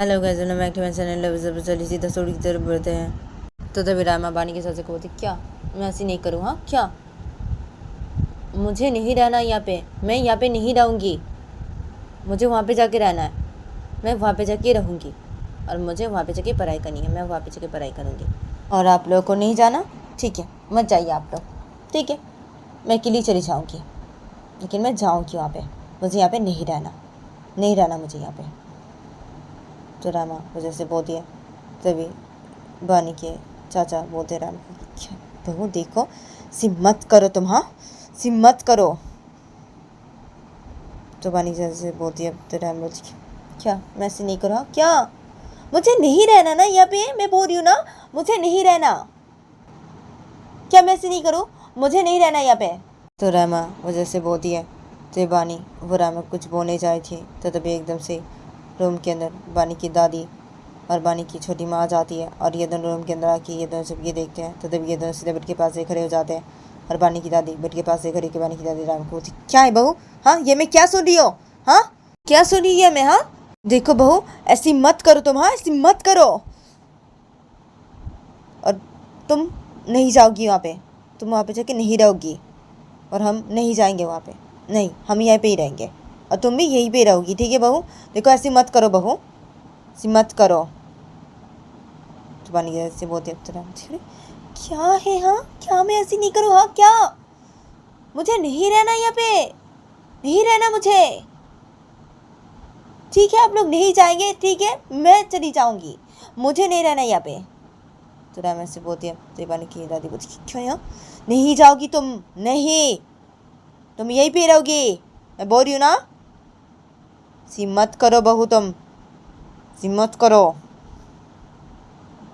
Hello guys, welcome back to my channel. अब चलिए सीधा स्टोरी की तरफ बढ़ते हैं। तो तभी रामा बानी के साथ से कहती, क्या मैं ऐसी नहीं करूँ? हाँ, क्या मुझे नहीं रहना यहाँ पे? मैं यहाँ पे नहीं रहूँगी, मुझे वहाँ पे जाके रहना है। मैं वहाँ पे जाके रहूँगी और मुझे वहाँ पे जाके पढ़ाई करनी है। मैं वहाँ पे जाके पढ़ाई करूँगी और आप लोगों को नहीं जाना, ठीक है? मत जाइए आप लोग, ठीक है? मैं अकेली चली जाऊँगी, लेकिन मैं जाऊँगी वहाँ पे। मुझे यहाँ पे नहीं रहना मुझे यहाँ पे। तो रामा वजह से बोल दिया। तभी बानी के चाचा बोलते राम को, क्या बहू देखो, सिम्मत करो तुम, हाँ सिम्मत करो। तो बानी से बोलती है। तो राम बोलती, क्या मैं ऐसे नहीं करूँ? क्या मुझे नहीं रहना ना यहाँ पे? मैं बोल रही हूँ ना, मुझे नहीं रहना। क्या मैं ऐसे नहीं करूँ? मुझे नहीं रहना यहाँ पे। तो रामा वजह से बोलती है। तो बानी वो रामा कुछ बोलने जाए थी, तो तभी एकदम से रूम के अंदर बानी की दादी और बानी की छोटी माँ आ जाती है और ये दोनों रूम के अंदर आके ये दोनों सब ये देखते हैं। तो तब ये दोनों सीधे बेड के पास से खड़े हो जाते हैं और बानी की दादी बेड के पास से खड़ी के बानी की दादी राम को बोलती, क्या है बहू? हाँ, ये मैं क्या सुन रही हो? हाँ, क्या सुन रही है मैं? हाँ देखो बहू, ऐसी मत करो तुम, हाँ ऐसी मत करो। और तुम नहीं जाओगी वहाँ पे, तुम वहाँ पे जाके नहीं रहोगी और हम नहीं जाएंगे वहाँ पे। नहीं, हम यहीं पे ही रहेंगे और तुम भी यहीं पे रहोगी, ठीक है बहू? देखो ऐसी मत करो बहू, ऐसी मत करो। तो बानी से बोलते क्या है? हाँ क्या मैं ऐसी नहीं करूँ? हाँ क्या मुझे नहीं रहना यहाँ पे? नहीं रहना मुझे, ठीक है? आप लोग नहीं जाएंगे, ठीक है? मैं चली जाऊंगी, मुझे नहीं रहना यहाँ पे। तो राम से बोलती है। तो बानी की दादी बोलती, क्यों यहाँ नहीं जाओगी तुम? नहीं, तुम यहीं पे रहोगी, मैं बोल रही हूँ ना। सिम्मत करो बहू, तुम सिम्मत करो।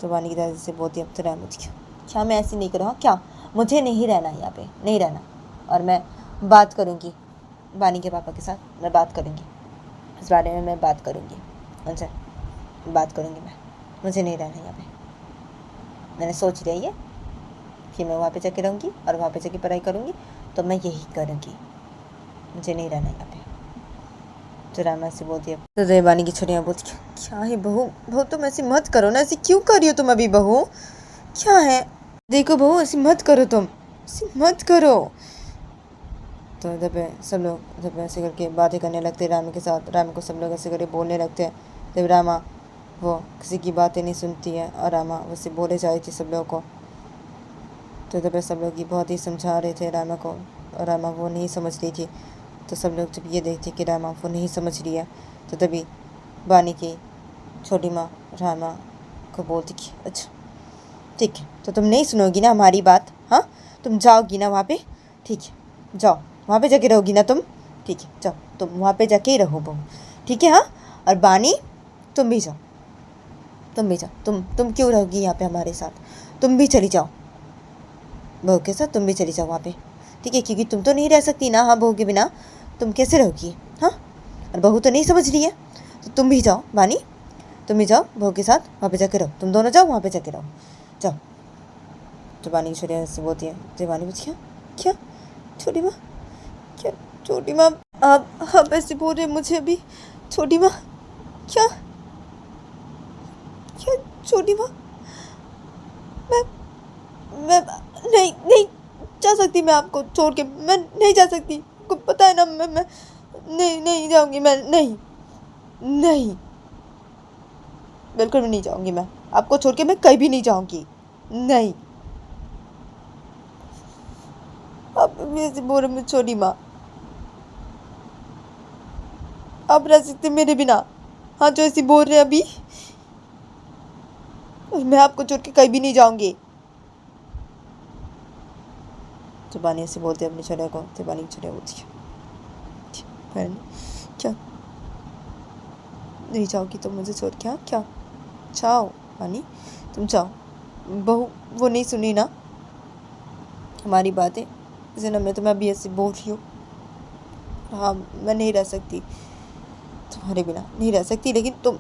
तो बानी की दादी से बोलती है। तो राम बोलती, क्या मैं ऐसी नहीं करूँ? क्या मुझे नहीं रहना यहाँ पे, नहीं रहना। और मैं बात करूँगी बानी के पापा के साथ, मैं बात करूँगी इस बारे में, मैं बात करूँगी उनसे, बात करूँगी मैं। मुझे नहीं रहना यहाँ पे, मैंने सोच लिया ये कि मैं वहाँ पे जाके रहूँगी और वहाँ पे जाके पढ़ाई करूँगी, तो मैं यही करूँगी, मुझे नहीं रहना यहाँ पे। तो रामा से बोलती है। तो देवानी की छोटियाँ बोलती, क्या है बहू? बहू तुम ऐसी मत करो ना, ऐसी क्यों कर रही हो तुम अभी बहू? क्या है? देखो बहू, ऐसी मत करो तुम, ऐसी मत करो। तो इधर पे सब लोग इधर पे ऐसे करके बातें करने लगते रामा के साथ। रामा को सब लोग ऐसे करके बोलने लगते हैं। तब रामा वो किसी की बातें नहीं सुनती है और रामा वैसे बोले जा रही थी सब लोगों को। तो इधर पे सब लोग ये बहुत ही समझा रहे थे रामा को और रामा वो नहीं समझ रही थी। तो सब लोग जब ये देखते कि रामा वो नहीं समझ रही है, तो तभी बानी की छोटी माँ रामा को बोलती कि अच्छा ठीक है, तो तुम नहीं सुनोगी ना हमारी बात? हाँ, तुम जाओगी ना वहाँ पे? ठीक है, जाओ वहाँ पे जाके रहोगी ना तुम? ठीक है, जाओ तुम वहाँ पे जाके ही रहो बहू, ठीक है? हाँ, और बानी तुम भी जाओ, तुम भी जाओ। तुम क्यों रहोगी यहाँ पे हमारे साथ? तुम भी चली जाओ बहू के साथ, तुम भी चली जाओ वहाँ पे, ठीक है? क्योंकि तुम तो नहीं रह सकती ना, हाँ बहू के बिना तुम कैसे रहोगी? हाँ, और बहू तो नहीं समझ रही है, तो तुम भी जाओ बानी, तुम भी जाओ बहू के साथ वहाँ पे जाके रहो, तुम दोनों जाओ वहाँ पे जाके रहो, जाओ। तो बानी की छोटी से बोलती है। तो बानी पूछी, क्या छोटी माँ? क्या छोटी माँ आप ऐसे बोल रहे मुझे अभी? छोटी माँ क्या? क्या छोटी माँ? मैं नहीं नहीं जा सकती, मैं आपको छोड़ के मैं नहीं जा सकती, आपको पता है ना। मैं नहीं जाऊंगी, मैं नहीं नहीं, बिल्कुल भी नहीं जाऊंगी। मैं आपको छोड़ के मैं कहीं भी नहीं जाऊंगी, नहीं। आप ऐसे बोल रहे, छोटी माँ आप रह सकते मेरे बिना? हाँ, जो ऐसी बोल रहे अभी, मैं आपको छोड़ के कहीं भी नहीं जाऊंगी। जुबानी ऐसे बोलते अपने छोटे को। जुबानी की छोटे बोलती है, क्या नहीं जाओगी तो मुझे छोड़ के? हाँ क्या? जाओ बानी, तुम जाओ। बहू वो नहीं सुनी ना हमारी बातें, इसे ना मैं तुम्हें अभी ऐसे बोल रही हूँ। हाँ, मैं नहीं रह सकती तुम्हारे बिना, नहीं रह सकती, लेकिन तुम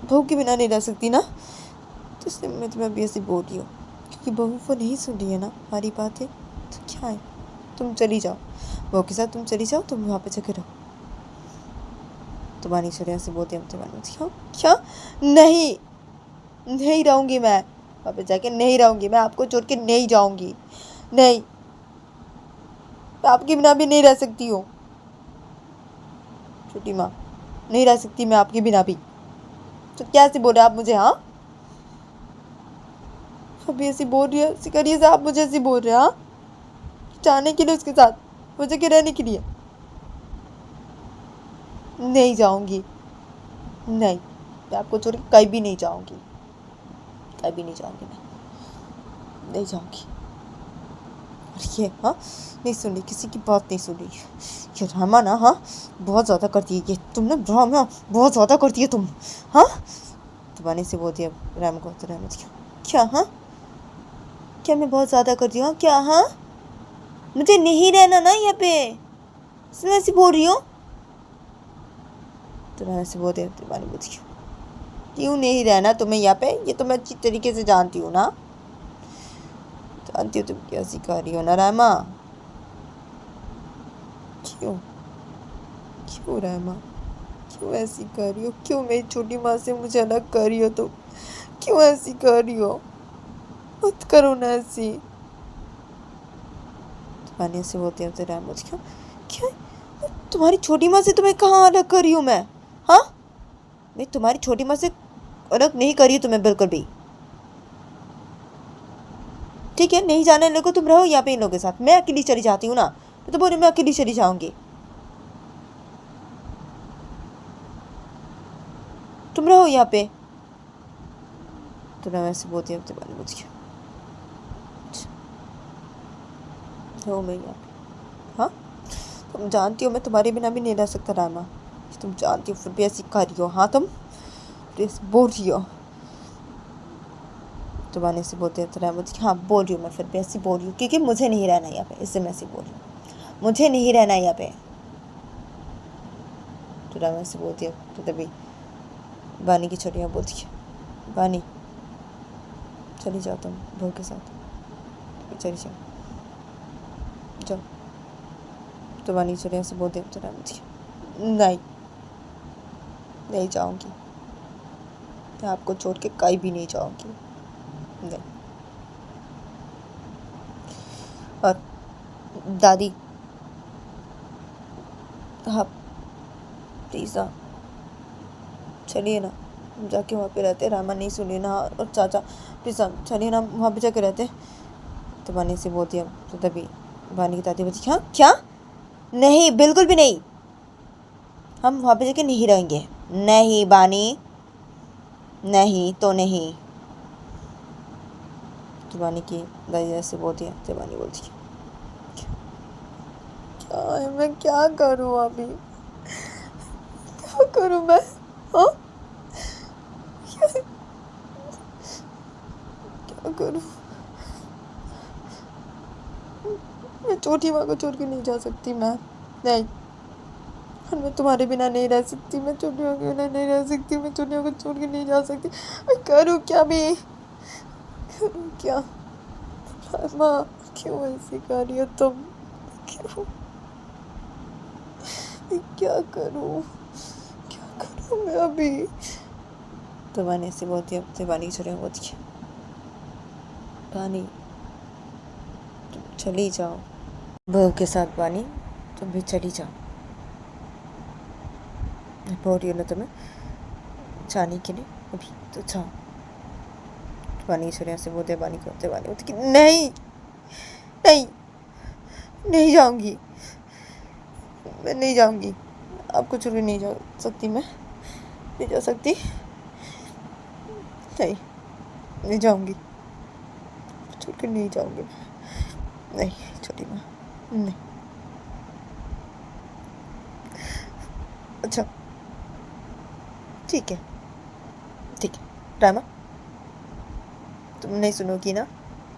बहू के बिना नहीं रह सकती ना, तो इसलिए मैं तुम्हें अभी ऐसे बोल रही हूँ। क्योंकि बहू वो नहीं सुन रही है ना हमारी बातें, तो क्या है, तुम चली जाओ बहू के साथ, तुम चली जाओ, तुम वहाँ पे जाकर रहो, तुम्हारी छोरिया से बोलती है क्या क्या नहीं नहीं रहूंगी मैं वहाँ पे जाके नहीं रहूंगी मैं आपको छोड़ के नहीं जाऊंगी नहीं मैं आपके बिना भी नहीं रह सकती हूँ छोटी माँ नहीं रह सकती मैं आपके बिना भी तो क्या ऐसे बोल रहे आप मुझे हाँ अभी ऐसी बोल रही है ऐसी करिए से आप मुझे ऐसी बोल रहे हैं हाँ जाने के लिए उसके साथ मुझे के रहने के लिए नहीं जाऊंगी नहीं मैं आपको छोड़ के कहीं भी नहीं जाऊंगी कहीं भी नहीं जाऊंगी मैं नहीं जाऊंगी और ये हाँ नहीं सुन रही किसी की बात नहीं सुन रही ये ड्रामा ना हाँ बहुत ज़्यादा करती है ये तुमने ड्रामा बहुत ज़्यादा करती है तुम हाँ तुम्हारे से बोलती है राम को तो राम क्या हाँ क्या मैं बहुत ज़्यादा करती हूँ क्या हाँ मुझे नहीं रहना ना यहाँ पे इसलिए ऐसी बोल रही हूँ तुम्हारे से बोलते हैं तुम्हारी बोलती क्यों नहीं रहना तुम्हें यहाँ पे ये तो मैं अच्छी तरीके से जानती हूँ ना जानती हो तुम क्या सिखा रही हो ना रामा क्यों क्यों रामा क्यों ऐसी कर रही हो क्यों मेरी छोटी माँ से मुझे अलग कर रही हो तुम क्यों ऐसी कर रही हो मत करो ना ऐसी तुम्हारे से बोलते हैं रामा क्यों क्यों तुम्हारी छोटी माँ से तुम्हें कहाँ अलग कर रही हूँ मैं हाँ मैं तुम्हारी छोटी माँ से अलग नहीं कर रही हूँ तुम्हें बिल्कुल भी ठीक है नहीं जाने लोगों तुम रहो यहाँ पे इन लोगों के साथ मैं अकेली चली जाती हूँ ना मैं तो बोल रही मैं अकेली चली जाऊंगी तुम रहो यहाँ पे तो मैं वैसे बोलती हूँ मुझे रहो मैं यहाँ पे हाँ तुम जानती हो मैं तुम्हारे बिना भी नहीं रह सकता रामा तुम जानती हो फिर भी ऐसी कर रही हो हाँ तुम बोल रही हो तुम्हारे से बोलते हैं तो मुझे हाँ बोल रही हूँ मैं फिर भी ऐसी बोल रही हूँ क्योंकि मुझे नहीं रहना यहाँ पे इससे मैं ऐसी बोल रही हूँ मुझे नहीं रहना यहाँ पे तो रामा से बोलती है तो तभी बानी की छोटियाँ बोलती है बानी चली जाओ तुम बहू के साथ चली जाओ जाओ तो बानी की छोटियाँ से बोलती है तो रामा मुझे नहीं नहीं जाऊँगी मैं आपको छोड़ के कहीं भी नहीं जाऊँगी नहीं और दादी हाँ प्लीज़ ना चलिए ना जाके वहाँ पे रहते रामा नहीं सुनिए ना और चाचा प्लीज़ चलिए ना वहाँ पे जाके रहते तो बानी से बोलती है तो तभी बानी की दादी बोलती हाँ क्या नहीं बिल्कुल भी नहीं हम वहाँ पे जाके नहीं रहेंगे नहीं बानी नहीं तो नहीं बानी की दादी ऐसे बोलती है तो बानी बोलती है क्या है मैं क्या करूँ अभी क्या करूँ मैं हाँ क्या करूँ मैं छोटी माँ को छोड़ के नहीं जा सकती मैं नहीं और मैं तुम्हारे बिना नहीं रह सकती मैं छोटी माँ के बिना नहीं रह सकती मैं छोटी माँ को छोड़ के नहीं जा सकती मैं करूँ क्या भी करूँ क्या माँ क्यों ऐसी कर रही हो तुम क्यों क्या करूँ मैं अभी तो बानी से बोलती है तो बानी की छोटियाँ बोलती है बानी तुम चली जाओ बहू के साथ बानी तुम भी चली जाओ मैं बोल रही हूँ ना तुम्हें जाने के लिए अभी तो जाओ बानी की छोटियाँ से बोलते बानी करते बानी बोलती कि नहीं नहीं नहीं जाऊँगी मैं नहीं जाऊँगी आपको छोड़ के नहीं जा सकती मैं नहीं जा सकती नहीं जाऊँगी छोड़ के नहीं जाऊँगी नहीं छोटी माँ नहीं अच्छा ठीक है रामा तुम नहीं सुनोगी ना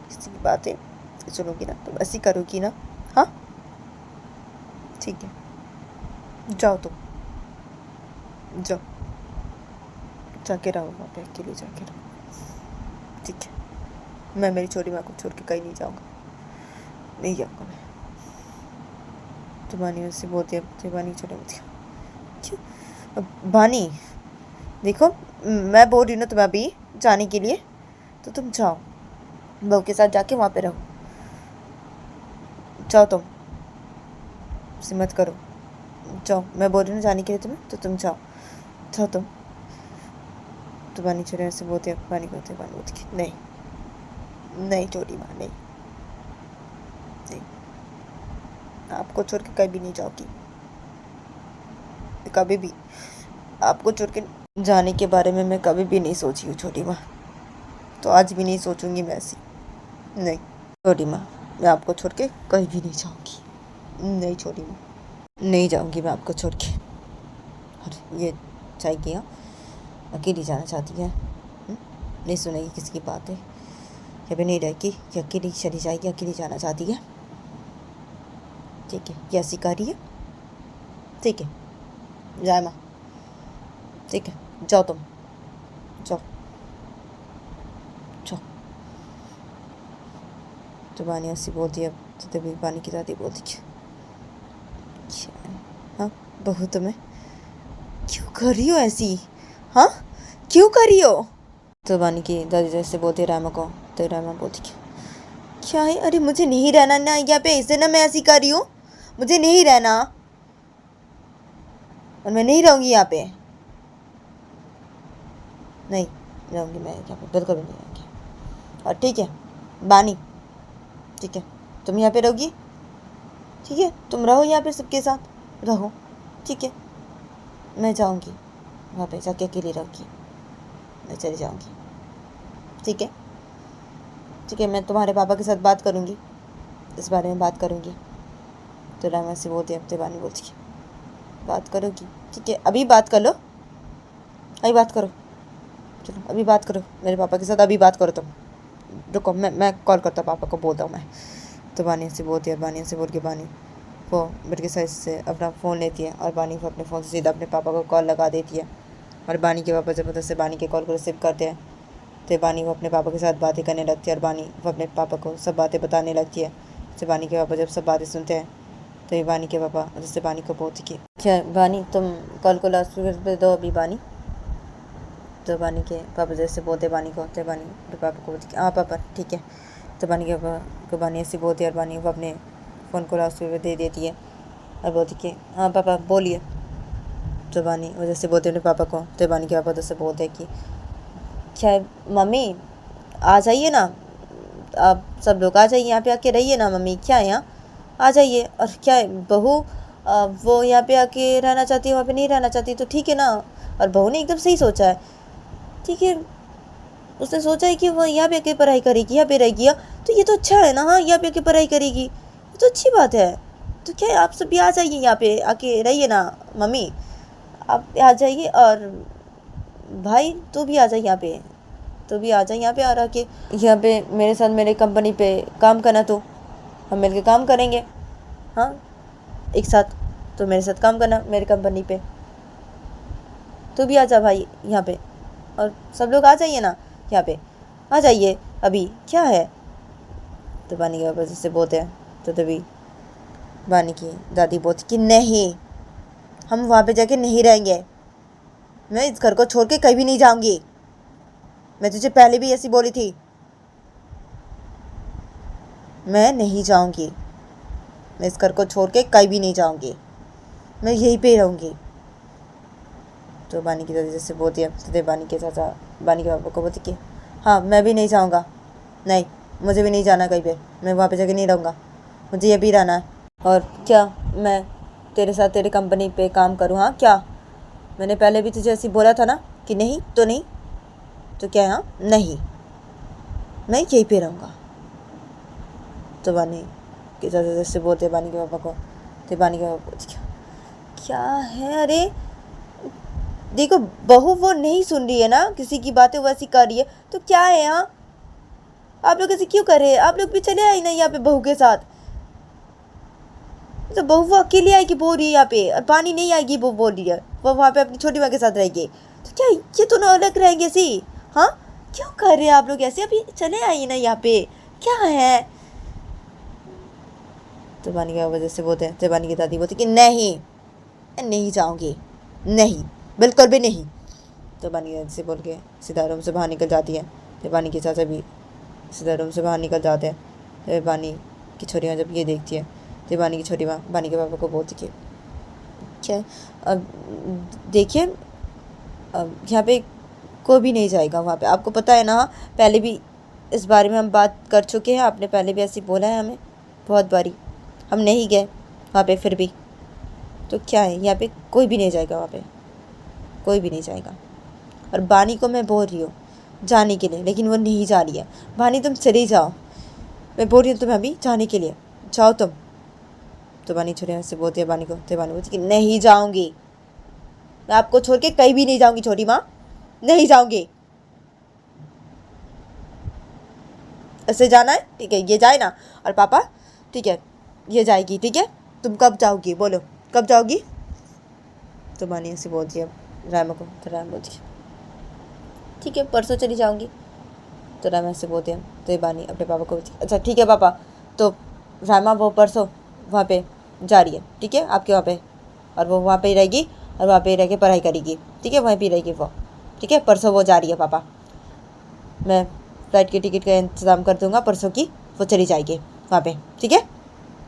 किसी की बातें तो सुनोगी ना तुम ऐसी करोगी ना हाँ ठीक है जाओ तुम जाओ जाके रहो वहाँ पे अकेले जाके रहो ठीक है मैं मेरी छोटी माँ को छोड़ के कहीं नहीं जाऊँगा नहीं जाऊँगा मैं तुम्हारी उससे बोलती है तुम्हारी छोटी बोलती क्यों बानी देखो, मैं बोल रही हूँ ना तुम्हें अभी जाने के लिए, तो तुम जाओ, बहू के साथ जाके वहाँ पे रहो। जाओ तुम, मत करो, जाओ, मैं बोल रही हूँ जाने के लिए तुम्हें, तो तुम जाओ, जाओ तुम। तो बानी छोड़े ऐसे बोलते बानी बोलते नहीं नहीं छोटी माँ, नहीं नहीं, आपको छोड़ के कभी नहीं जाऊँगी, कभी भी आपको छोड़ के जाने के बारे में मैं कभी भी नहीं सोची हूँ छोटी माँ, तो आज भी नहीं सोचूंगी मैं ऐसी। नहीं छोटी माँ, मैं आपको छोड़ के कहीं भी नहीं जाऊँगी, नहीं छोटी माँ, नहीं जाऊँगी मैं आपको छोड़ के। और ये चाय किया अकेली जाना चाहती है, नहीं सुनेगी किसी की बातें, कभी नहीं रहेगी कि अकेली चली जाएगी, अकेली जाना चाहती है। ठीक है, ये ऐसी कह रही है, ठीक है जाए माँ, ठीक है, जाओ तुम, जाओ जाओ। तो बानी ऐसी बोलती है, तो तभी बानी की दादी बोलती है, हाँ बहू तुम्हें क्यों कर रही हो ऐसी, हाँ क्यों कर रही हो? तो बानी की दादी जैसे बोलती है रामा को, तो रामा बोलती है क्या है, अरे मुझे नहीं रहना ना यहाँ पे, इससे ना मैं ऐसी कर रही हूँ, मुझे नहीं रहना और मैं नहीं रहूँगी यहाँ पे, नहीं रहूँगी मैं यहाँ पे, बिल्कुल भी नहीं रहूँगी। और ठीक है बानी, ठीक है तुम यहाँ पे रहोगी, ठीक है तुम रहो यहाँ पे सबके साथ रहो, ठीक है मैं जाऊँगी वहाँ पे, जाके अकेली रहूँगी, मैं चली जाऊँगी, ठीक है ठीक है, मैं तुम्हारे पापा के साथ बात करूँगी, इस बारे में बात करूँगी। तो रामा से बोलती है, बानी बोलती है बात करोगी, ठीक है अभी बात कर लो, अभी बात करो, चलो अभी बात करो मेरे पापा के साथ, अभी बात करो तुम, रुको मैं कॉल करता हूँ पापा को, बोलता हूँ मैं। तो बानी से बोलती है, बानी से बोल के बानी वो बेड के साइड से अपना फ़ोन लेती है और बानी को अपने फ़ोन से सीधा अपने पापा को कॉल लगा देती है। और बानी के पापा ज़बरदस्त से बानी के कॉल को रिसीव करते हैं, तो बानी वो अपने पापा के साथ बातें करने लगती है और बानी वो अपने पापा को सब बातें बताने लगती है। तो बानी के पापा जब सब बातें सुनते हैं तो ये बानी के पापा जैसे बानी को बोलती कि क्या बानी तुम कॉल को लास्ट पे दो अभी बानी। तो बानी के पापा जैसे बोलते बानी को, तो बानी पापा को बोलती हाँ पापा ठीक है। तो बानी के पापा को बानी ऐसे बोलती है और बानी वो अपने फ़ोन को लास्ट पे दे देती है और बोलती कि हाँ पापा बोलिए। तो बानी वो जैसे बोलते अपने पापा को, तो बानी के पापा जैसे बोलते हैं कि क्या है मम्मी आ जाइए ना, आप सब लोग आ जाइए यहाँ पे आके रहिए ना मम्मी, क्या है यहाँ आ जाइए। और क्या है बहू वो यहाँ पे आके रहना चाहती है, वहाँ पे नहीं रहना चाहती, तो ठीक है ना। और बहू ने एकदम सही सोचा है, ठीक है उसने सोचा है कि वो यहाँ पे आके पढ़ाई करेगी, यहाँ पे रहेगी, तो ये तो अच्छा है ना, हाँ यहाँ पे आके पढ़ाई करेगी, ये तो अच्छी बात है। तो क्या है आप सब भी आ जाइए यहाँ पे आके रहिए ना मम्मी, आप आ जाइए। और भाई तू भी आ जाए यहाँ पे, तू भी आ जाए यहाँ पे और आके यहाँ पे मेरे साथ मेरे कंपनी पे काम करना, तो हम मिलके काम करेंगे, हाँ एक साथ, तो मेरे साथ काम करना मेरी कंपनी पे, तू भी आ जा भाई यहाँ पे, और सब लोग आ जाइए ना यहाँ पे, आ जाइए अभी क्या है। तो बानी के पापा जैसे बोलते हैं, तो तभी बानी की दादी बोलती कि नहीं हम वहाँ पे जाके नहीं रहेंगे, मैं इस घर को छोड़ के कहीं भी नहीं जाऊँगी, मैं तुझे पहले भी ऐसी बोली थी, मैं नहीं जाऊँगी, मैं इस घर को छोड़ के कहीं भी नहीं जाऊँगी, मैं यहीं पे रहूँगी। तो बानी की दादी जैसे बोलती है, तो बानी के चाचा बानी के पापा को बोलती कि हाँ मैं भी नहीं जाऊँगा, नहीं मुझे भी नहीं जाना कहीं पे, मैं वहाँ पे जाके नहीं रहूँगा, मुझे ये भी रहना है। और क्या मैं तेरे साथ तेरे कंपनी पे काम करूँ, हाँ क्या मैंने पहले भी तुझे ऐसी बोला था ना कि नहीं तो नहीं, तो क्या है हाँ नहीं मैं यहीं पे रहूँगा। तो बानी के चाचा जैसे बोलते बानी के पापा को, तो बानी के पापा क्या है, अरे देखो बहू वो नहीं सुन रही है ना, किसी की बातें वैसी कर रही है, तो क्या है यहाँ आप लोग ऐसे क्यों कर रहे हैं, आप लोग भी चले आए ना यहाँ पे बहू के साथ, तो बहू वो अकेली आएगी बोल रही है यहाँ पे, और पानी नहीं आएगी वो बोल रही है, वो वहाँ पे अपनी छोटी माँ के साथ रहेगी, तो क्या ये दोनों अलग रहेंगे सी, हाँ क्यों कर रहे हैं आप लोग ऐसे, अभी चले आइए ना यहाँ पे क्या है। तो बानी की वजह से बोलते हैं, तो बानी की दादी बोलती कि नहीं नहीं जाऊँगी, नहीं बिल्कुल भी नहीं। तो बानी ऐसे बोल के सीधा रूम से बाहर निकल जाती है। तो बानी के चाचा भी सीधा रूम से बाहर निकल जाते हैं। तो बानी की छोटी माँ जब ये देखती है तो बानी की छोटी माँ बानी के पापा को बोलती है क्या अब देखिए अब यहाँ पे कोई भी नहीं जाएगा वहाँ पे, आपको पता है ना, पहले भी इस बारे में हम बात कर चुके हैं, आपने पहले भी ऐसे बोला है हमें बहुत बारी, हम नहीं गए वहाँ पे फिर भी। तो क्या है, यहाँ पे कोई भी नहीं जाएगा वहाँ पे, कोई भी नहीं जाएगा। और बानी को मैं बोल रही हूँ जाने के लिए, लेकिन वो नहीं जा रही है। बानी तुम चली जाओ, मैं बोल रही हूँ तुम्हें अभी जाने के लिए, जाओ तुम। तो बानी छोटी से बोलती है बानी को, तो बानी बोलती कि नहीं जाऊँगी, मैं आपको छोड़ के कहीं भी नहीं जाऊँगी छोटी माँ, नहीं जाऊँगी। ऐसे जाना है, ठीक है, ये जाए ना, और पापा ठीक है ये जाएगी, ठीक है, तुम कब जाओगी बोलो, कब जाओगी। तो बानी ऐसे बोलती है रामा को, तो रामा बोलती है ठीक है परसों चली जाऊँगी। तो रामा ऐसे बोलते हैं, तो ये बानी अपने पापा को बोलती है अच्छा ठीक है पापा, तो रामा वो परसों वहाँ पे जा रही है, ठीक है आपके वहाँ पे, और वो वहाँ पे ही रहेगी और वहाँ पे ही रह के पढ़ाई करेगी, ठीक है वहीं पे रहेगी वो, ठीक है परसों वो जा रही है पापा, मैं फ्लाइट की टिकट का इंतज़ाम कर दूँगा, परसों की वो चली जाएगी वहाँ पे, ठीक है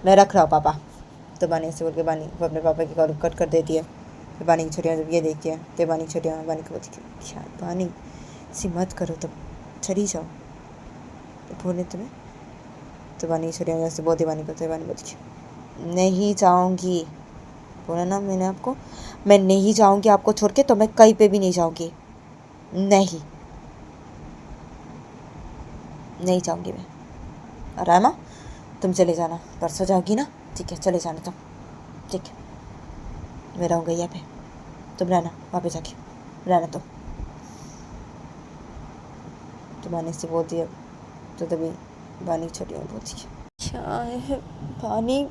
मैं रख रहा हूँ पापा। तो बानी ऐसे बोल के बानी वो अपने पापा की कॉल कट कर देती है। फिर बानी की छोटियाँ जब ये देखती है तो बानी की छोटियाँ बानी को बोलती है क्या बानी ऐसी मत करो, तब चली जाओ, तो बोले तुम्हें। तो बानी की छोटियाँ जैसे बोलती बानी को, तो बानी बोलती है नहीं जाऊँगी, बोला ना मैंने आपको, मैं नहीं जाऊँगी आपको छोड़ के, तो मैं कहीं पे भी नहीं जाऊँगी, नहीं नहीं जाऊँगी मैं। और रामा तुम चले जाना, परसों जाओगी ना, ठीक है चले जाना तुम, ठीक है मैं रहूँगा यहाँ पे, तुम रहना वहाँ पे जाके रहना तुम। तो बानी से बोलती है, तो तभी बानी छोटी और बोलती है क्या है बानी,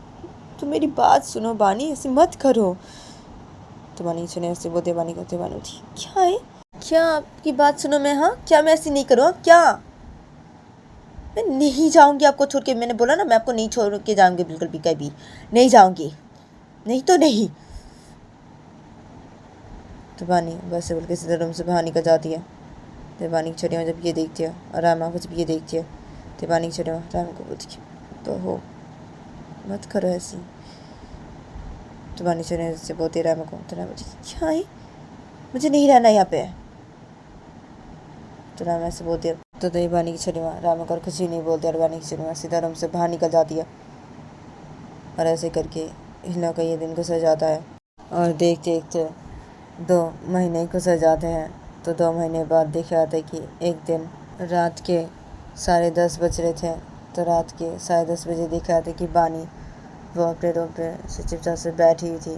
तुम मेरी बात सुनो बानी, ऐसे मत करो। तो बानी सुने ऐसे बोलते बानी को, तो बानी बोलती क्या है, क्या आपकी बात सुनो मैं, हाँ क्या मैं ऐसी नहीं करूँ क्या, मैं नहीं जाऊँगी आपको छोड़ के, मैंने बोला ना मैं आपको नहीं छोड़ के जाऊँगी बिल्कुल भी, कभी नहीं जाऊँगी, नहीं तो नहीं। तो बानी बस बोल के सीधा रूम से बाहर निकल जाती है। तो बानी की छोटी जब ये देखती है और रामा को जब ये देखती है, तो बानी की छोटी रामा को बोलती है तो हो मत करो ऐसी। तो बानी छोटी से बोलती है रामा को, तो रामा बोलती क्या है मुझे नहीं रहना यहाँ पे। तो रामा ऐसे बोलती है, तो ये बानी की छोटी माँ रामा को कुछ ही नहीं बोलती, और बानी की छोटी माँ सीधा रूम से बाहर निकल जाती है। और ऐसे करके हिना का ये दिन गुजर जाता है। और देखते देखते 2 महीने गुजर जाते हैं। तो 2 महीने बाद देखा जाता है कि एक दिन रात के 10:30 बज रहे थे। तो रात के 10:30 बजे देखा जाता है कि बानी वो अपने रूम पे से चुपचाप से बैठी हुई थी।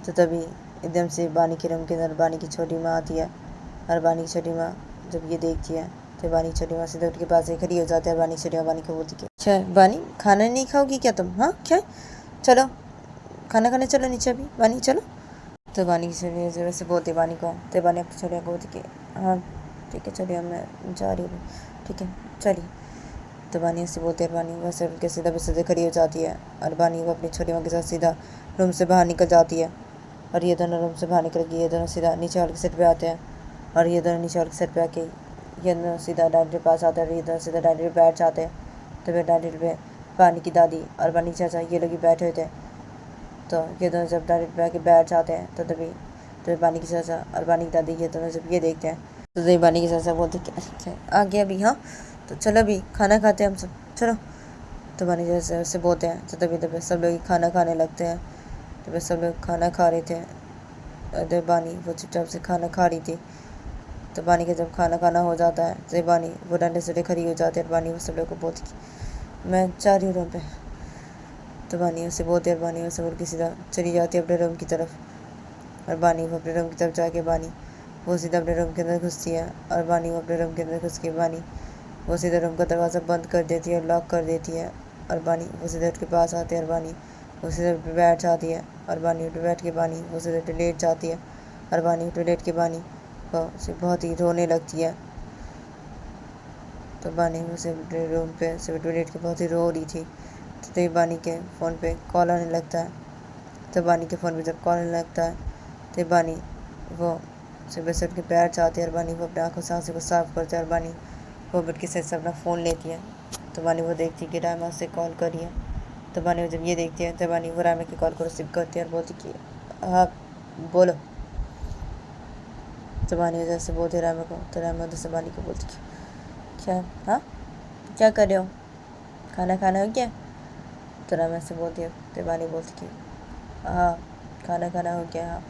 तो तभी एकदम से बानी के रूम के अंदर बानी की छोटी माँ आती है। और बानी की छोटी माँ जब ये देखती है तो बानी की छोटी माँ सीधे उठ के पास से खड़ी हो जाती है। बानी की छोटी माँ बानी को बोलती है क्या बानी खाना नहीं खाओगी क्या तुम, हाँ क्या चलो खाना खाने चलो नीचे अभी बानी चलो। तो बानी की छोटी ज़रूर से बोलती बानी को, तो बानी अपनी छोटी को बोलती कि हाँ ठीक है चलिए मैं जा रही हूँ, ठीक है चलिए। तो बानी ऐसे बोलते हैं, बानी वैसे उनके सीधा सीधे खड़ी हो जाती है। और बानी वो अपनी छोटी माँ के साथ सीधा रूम से बाहर निकल जाती है। और ये दोनों रूम से बाहर निकल के ये दोनों सीधा नीचे वाले सेट पे आते हैं। और ये दोनों नीचे वाले सेट पे आके ये दोनों सीधा डायरेक्टर के पास आते हैं। ये दोनों सीधा डायरेक्टर बैठ जाते हैं। तो फिर डायरेक्टर पे बानी की दादी और बानी चाचा ये लोग ही बैठे हुए थे। तो ये दोनों जब डायरेक्ट पे आके बैठ जाते हैं तो तभी तो बानी की चाचा और बानी की दादी ये दोनों जब ये देखते हैं तो तभी बानी की चाचा बोलते क्या आ गया अभी, हाँ तो चलो अभी खाना खाते हैं हम सब चलो। तो बानी जैसे उससे बोलते हैं तो तभी सब लोग खाना खाने लगते हैं। तो फिर सब लोग खाना खा रहे थे और बानी वो चुपचाप से खाना खा रही थी। तो बानी का जब खाना खाना हो जाता है तो बानी वो डंडे से खड़ी हो जाती है। और बानी वो सब लोग को बोलती मैं जा रही हूँ रूम पे। तो बानी उसे बोलते हैं, बानी उसे बोल के सीधा चली जाती है अपने रूम की तरफ। और बानी वो अपने रूम की तरफ जाके बानी वो सीधा अपने रूम के अंदर घुसती है। और बानी वो अपने रूम के अंदर घुस के बानी वो सीधा रूम का दरवाज़ा बंद कर देती है, लॉक कर देती है। और बानी वो सीधा उसके पास आती है और बानी वो सीधा पे बैठ जाती है। और बानी पे बैठ के बानी वो सीधा लेट जाती है। और बानी पे लेट के बानी वो से बहुत ही रोने लगती है। तो बानी उसे रूम पे से लेट के बहुत ही रो रही थी। तो तभी बानी के फ़ोन पे कॉल आने लगता है। तो बानी के फ़ोन पे जब कॉल आने लगता है तो बानी वो सुबह से उठ के पैर चाहती है अरबानी, वो अपने आँखों से आंसू को साफ करते हैं अरबानी। वो बेड के साइड से अपना फ़ोन लेती है। तबानी वो देखती है कि रायमा उससे कॉल करी है। तबानी वो जब ये देखती है तबानी वो रायमा की कॉल को रिसीव करती है और बोलती कि हाँ बोलो। तबानी उधर से बोलती है रायमा को, तो रायमा उधर से बानी को बोलती कि क्या हाँ क्या कर रहे हो, खाना खाना हो गया? तो रायमा से बोलती है, तबानी बोलती कि हाँ खाना खाना हो गया। हाँ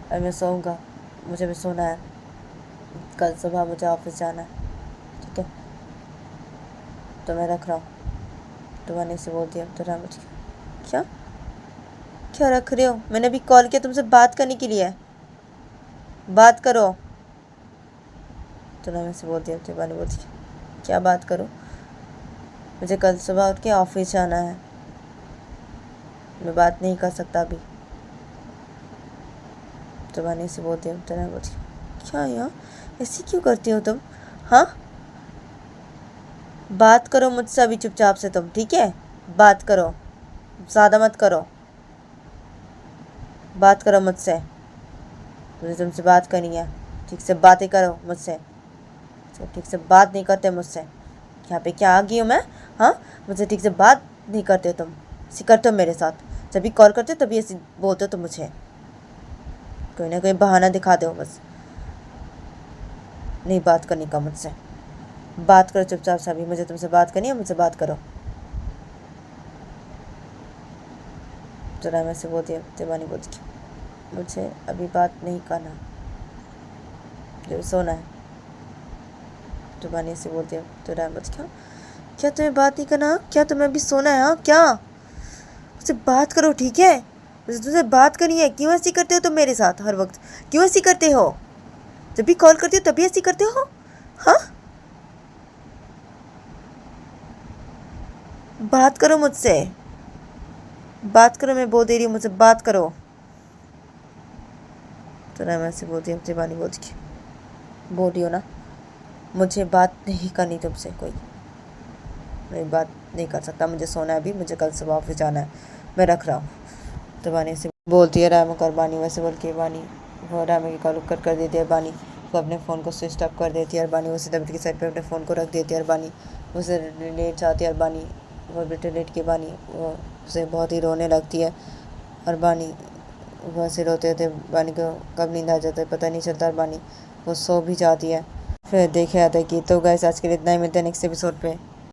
अब मैं सोऊंगा, मुझे भी सोना है, कल सुबह मुझे ऑफिस जाना है, ठीक है तो मैं रख रहा हूँ। तो मैंने से बोल दिया। तो राम क्या क्या रख रहे हो? मैंने अभी कॉल किया तुमसे बात करने के लिए, बात करो। तो राम से बोल दिया। तो मैंने बोलती क्या बात करो? मुझे कल सुबह उठ के ऑफिस जाना है, मैं बात नहीं कर सकता अभी। तो मैंने से बोल दिया। तो राम बोलती क्या यार ऐसी क्यों करती हो तुम? हाँ बात करो मुझसे अभी चुपचाप से तुम, ठीक है बात करो, ज़्यादा मत करो, बात करो मुझसे, मुझे तुमसे बात करनी है, ठीक से बातें करो मुझसे। ठीक से बात नहीं करते मुझसे, यहाँ पे क्या आ गई हूँ मैं? हाँ मुझे ठीक से बात नहीं करते हो तुम, ऐसी करते हो मेरे साथ, जब भी कॉल करते हो तभी ऐसी बोलते हो तुम मुझे, कोई ना कोई बहाना दिखा दो बस, नहीं बात करने का मुझसे, बात करो चुपचाप से, अभी मुझे तुमसे बात करनी है, मुझसे बात करो। तो रायमा से बोलती है। तिवानी बोलती मुझे अभी बात नहीं करना, मुझे सोना है। तो बानी से बोलती है। तो रायमा बोलती क्या तुम्हें बात नहीं करना? क्या तुम्हें अभी सोना है? हाँ क्या, मुझसे बात करो ठीक है, मुझे तुमसे बात करनी है। क्यों ऐसी करते हो तुम मेरे साथ हर वक्त? क्यों ऐसी करते हो? जब भी कॉल करती हो तभी ऐसी करते हो? हाँ बात करो मुझसे, बात करो, मैं बोल दे रही हूँ मुझसे बात करो। तो रायमा से बोलती है। तिवानी बोलती बोल रही हो ना, मुझे बात नहीं करनी तुमसे, कोई मैं बात नहीं कर सकता, मुझे सोना है अभी, मुझे कल सुबह ऑफिस जाना है, मैं रख रहा हूँ। तो बानी से बोलती है रायमा कर बानी, वैसे बोल के बानी वो रायमा की कॉल कट कर देती है। बानी वो अपने फ़ोन को स्विच ऑफ कर देती है और बानी उसी बेड की साइड पे अपने फ़ोन को रख देती है और बानी उसे लेट जाती है और बानी वो बेटे लेट के बानी वो उसे बहुत ही रोने लगती है और बानी वो ऐसे रोते होते बानी को कब नींद आ जाता है पता नहीं चलता और बानी वो सो भी जाती है। फिर देखे जाता है कि तो गाइस आज के लिए इतना ही, मिलते हैं नेक्स्ट एपिसोड पे।